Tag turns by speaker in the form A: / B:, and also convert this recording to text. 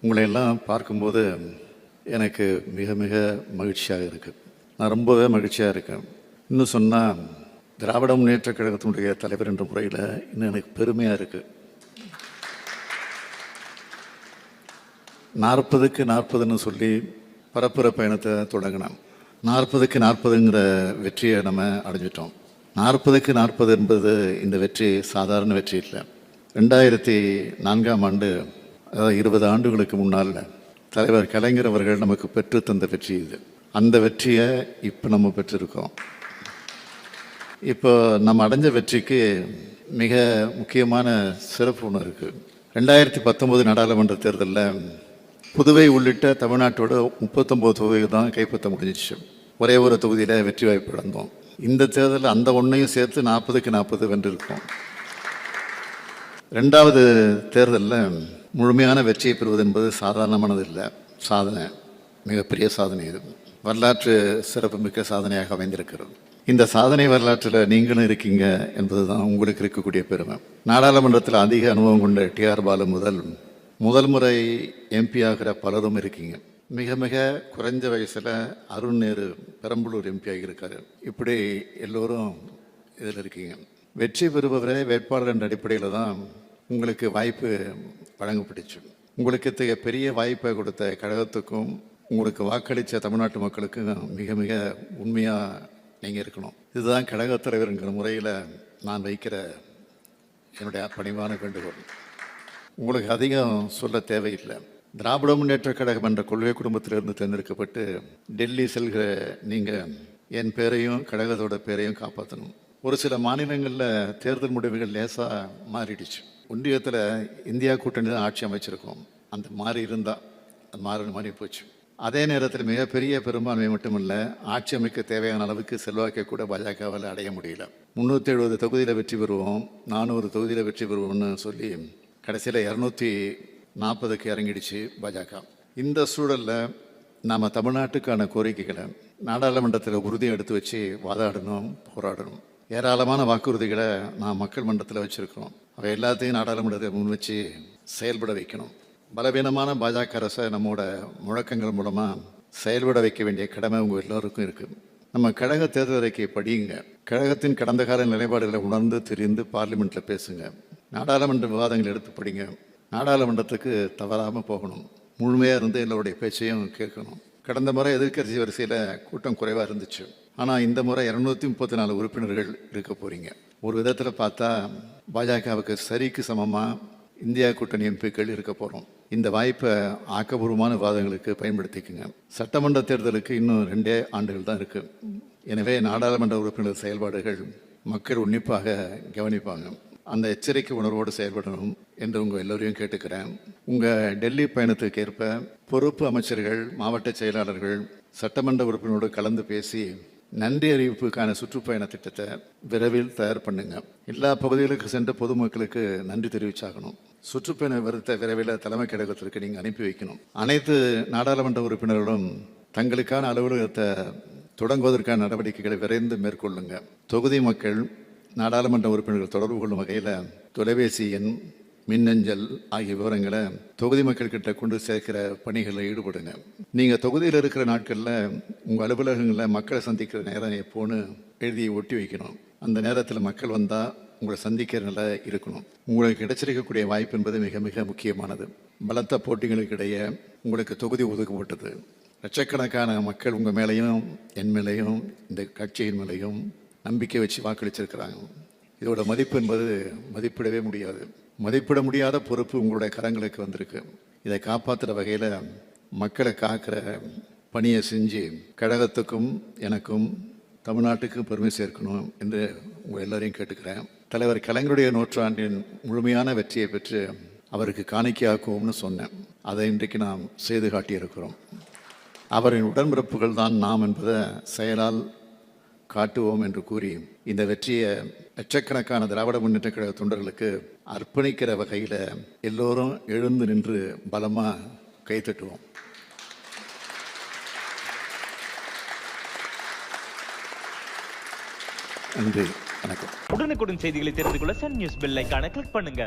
A: உங்களை எல்லாம் பார்க்கும்போது எனக்கு மிக மிக மகிழ்ச்சியாக இருக்குது. நான் ரொம்பவே மகிழ்ச்சியாக இருக்கேன். இன்னும் சொன்னால் திராவிட முன்னேற்றக் கழகத்தினுடைய தலைவர் என்ற முறையில் இன்னும் எனக்கு பெருமையாக இருக்குது. 40க்கு 40ன்னு சொல்லி பரப்புர பயணத்தை தொடங்கினோம். 40க்கு 40ங்கிற வெற்றியை நம்ம அடைஞ்சிட்டோம். 40க்கு 40 என்பது இந்த வெற்றி சாதாரண வெற்றி இல்லை. 2004ஆம் ஆண்டு, அதாவது 20 ஆண்டுகளுக்கு முன்னால் தலைவர் கலைஞர் அவர்கள் நமக்கு பெற்று தந்த வெற்றி இது. அந்த வெற்றியை இப்போ நம்ம பெற்றிருக்கோம். இப்போ நம்ம அடைஞ்ச வெற்றிக்கு மிக முக்கியமான சிறப்பு ஒன்று இருக்குது. 2019 நாடாளுமன்ற தேர்தலில் புதுவை உள்ளிட்ட தமிழ்நாட்டோட 39 தொகுதிகள் தான் கைப்பற்ற முடிஞ்சிச்சு. ஒரே ஒரு தொகுதியில் வெற்றி வாய்ப்பு இழந்தோம். இந்த தேர்தலில் அந்த ஒன்றையும் சேர்த்து 40க்கு 40 வென்றிருக்கோம். 2வது தேர்தலில் முழுமையான வெற்றியை பெறுவது என்பது சாதாரணமானது இல்லை, சாதனை, மிகப்பெரிய சாதனை. இது வரலாற்று சிறப்புமிக்க சாதனையாக அமைந்திருக்கிறது. இந்த சாதனை வரலாற்றில் நீங்களும் இருக்கீங்க என்பது தான் உங்களுக்கு இருக்கக்கூடிய பெருமை. நாடாளுமன்றத்தில் அதிக அனுபவம் கொண்ட டிஆர் பாலு முதல் முறை எம்பி ஆகிற பலரும் இருக்கீங்க. மிக மிக குறைஞ்ச வயசில் அருண் நேரு பெரம்பலூர் எம்பி ஆகியிருக்காரு. இப்படி எல்லோரும் இதில் இருக்கீங்க. வெற்றி பெறுபவரே வேட்பாளர் என்ற அடிப்படையில் தான் உங்களுக்கு வாய்ப்பு வழங்கப்பட்டுச்சு. உங்களுக்கு இத்தகைய பெரிய வாய்ப்பை கொடுத்த கழகத்துக்கும் உங்களுக்கு வாக்களித்த தமிழ்நாட்டு மக்களுக்கும் மிக மிக உண்மையாக நீங்கள் இருக்கணும். இதுதான் கழகத் தலைவர்ங்கிற முறையில் நான் வைக்கிற என்னுடைய பணிவான வேண்டுகோள். உங்களுக்கு அதிகம் சொல்ல தேவையில்லை. திராவிட முன்னேற்றக் கழகம் என்ற கொள்கை குடும்பத்திலிருந்து தேர்ந்தெடுக்கப்பட்டு டெல்லி செல்கிற நீங்கள் என் பேரையும் கழகத்தோட பேரையும் காப்பாற்றணும். ஒரு சில மாநிலங்களில் தேர்தல் முடிவுகள் லேசாக மாறிடுச்சு. ஒன்றியத்தில் இந்தியா கூட்டணி தான் ஆட்சி அமைச்சிருக்கோம். அந்த மாறி இருந்தால் அது மாறி போச்சு. அதே நேரத்தில் மிகப்பெரிய பெரும்பான்மை மட்டுமல்ல, ஆட்சி அமைக்க தேவையான அளவுக்கு செல்வாக்கை கூட பாஜகவால் அடைய முடியல. 370 தொகுதியில் வெற்றி பெறுவோம், 400 தொகுதியில் வெற்றி பெறுவோம்னு சொல்லி கடைசியில் 240க்கு இறங்கிடுச்சு பாஜக. இந்த சூழலில் நாம் தமிழ்நாட்டுக்கான கோரிக்கைகளை நாடாளுமன்றத்தில் உறுதியை எடுத்து வச்சு வாதாடணும், போராடணும். ஏராளமான வாக்குறுதிகளை நான் மக்கள் மன்றத்தில் வச்சுருக்கிறோம். அவை எல்லாத்தையும் நாடாளுமன்றத்தை முன் வச்சு செயல்பட வைக்கணும். பலவீனமான பாஜக அரசை நம்மோட முழக்கங்கள் மூலமாக செயல்பட வைக்க வேண்டிய கடமை உங்கள் எல்லோருக்கும் இருக்குது. நம்ம கழக தேர்தல் அறிக்கை படியுங்க. கழகத்தின் கடந்த கால நிலைப்பாடுகளை உணர்ந்து தெரிந்து பார்லிமெண்ட்டில் பேசுங்க. நாடாளுமன்ற விவாதங்கள் எடுத்து படிங்க. நாடாளுமன்றத்துக்கு தவறாமல் போகணும். முழுமையாக இருந்து எல்லோருடைய பேச்சையும் கேட்கணும். கடந்த முறை எதிர்க்கட்சி வரிசையில் கூட்டம் குறைவாக இருந்துச்சு. ஆனால் இந்த முறை 234 உறுப்பினர்கள் இருக்க போகிறீங்க. ஒரு விதத்தில் பார்த்தா பாஜகவுக்கு சரிக்கு சமமாக இந்தியா கூட்டணி எம்பிக்கள் இருக்க போகிறோம். இந்த வாய்ப்பை ஆக்கப்பூர்வமான விவாதங்களுக்கு பயன்படுத்திக்குங்க. சட்டமன்ற தேர்தலுக்கு இன்னும் 2 ஆண்டுகள் தான் இருக்குது. எனவே நாடாளுமன்ற உறுப்பினர் செயல்பாடுகள் மக்கள் உன்னிப்பாக கவனிப்பாங்க. அந்த எச்சரிக்கை உணர்வோடு செயல்படணும் என்று உங்கள் எல்லோரையும் கேட்டுக்கிறேன். உங்கள் டெல்லி பயணத்துக்கு ஏற்ப பொறுப்பு அமைச்சர்கள், மாவட்ட செயலாளர்கள், சட்டமன்ற உறுப்பினரோடு கலந்து பேசி நன்றி அறிவிப்புக்கான சுற்றுப்பயண திட்டத்தை விரைவில் தயார் பண்ணுங்க. எல்லா பகுதிகளுக்கு சென்ற பொதுமக்களுக்கு நன்றி தெரிவிச்சாகணும். சுற்றுப்பயண விருத்தை விரைவில் தலைமை கழகத்திற்கு நீங்கள் அனுப்பி வைக்கணும். அனைத்து நாடாளுமன்ற உறுப்பினர்களும் தங்களுக்கான அலுவலகத்தை தொடங்குவதற்கான நடவடிக்கைகளை விரைந்து மேற்கொள்ளுங்க. தொகுதி மக்கள் நாடாளுமன்ற உறுப்பினர்கள் தொடர்பு கொள்ளும் வகையில் தொலைபேசி எண், மின்னஞ்சல் ஆகிய விவரங்களை தொகுதி மக்கள்கிட்ட கொண்டு சேர்க்கிற பணிகளில் ஈடுபடுங்க. நீங்கள் தொகுதியில் இருக்கிற நாட்களில் உங்கள் அலுவலகங்களில் மக்களை சந்திக்கிற நேரம் எப்போன்னு எழுதி ஒட்டி வைக்கணும். அந்த நேரத்தில் மக்கள் வந்தால் உங்களை சந்திக்கிற நிலை இருக்கணும். உங்களுக்கு கிடைச்சிருக்கக்கூடிய வாய்ப்பு என்பது மிக மிக முக்கியமானது. பலத்த போட்டிகளுக்கு இடையே உங்களுக்கு தொகுதி ஒதுக்கப்பட்டது. லட்சக்கணக்கான மக்கள் உங்கள் மேலேயும் என் மேலேயும் இந்த கட்சியின் மேலேயும் நம்பிக்கை வச்சு வாக்களிச்சிருக்கிறாங்க. இதோட மதிப்பு என்பது மதிப்பிடவே முடியாது. மதிப்பிட முடியாத பொறுப்பு உங்களுடைய கரங்களுக்கு வந்திருக்கு. இதை காப்பாற்றுற வகையில் மக்களை காக்கிற பணியை செஞ்சு கழகத்துக்கும் எனக்கும் தமிழ்நாட்டுக்கும் பெருமை சேர்க்கணும் என்று உங்கள் எல்லோரையும் கேட்டுக்கிறேன். தலைவர் கலைஞருடைய 100ஆண்டின் முழுமையான வெற்றியை பெற்று அவருக்கு காணிக்கையாக்குவோம்னு சொன்னேன். அதை இன்றைக்கு நாம் செய்து காட்டியிருக்கிறோம். அவரின் உடன்பிறப்புகள் தான் நாம் என்பதை செயலால் காட்டுவோம் என்று கூறி இந்த வெற்றியை லட்சக்கணக்கான திராவிட முன்னேற்ற கழக தொண்டர்களுக்கு அர்ப்பணிக்கிற வகையில் எல்லோரும் எழுந்து நின்று பலமாக கைத்தட்டுவோம். நன்றி, வணக்கம்.
B: உடனுக்குடன் செய்திகளை தெரிந்து கொள்ள சன் நியூஸ் பெல் ஐகானை கிளிக் பண்ணுங்க.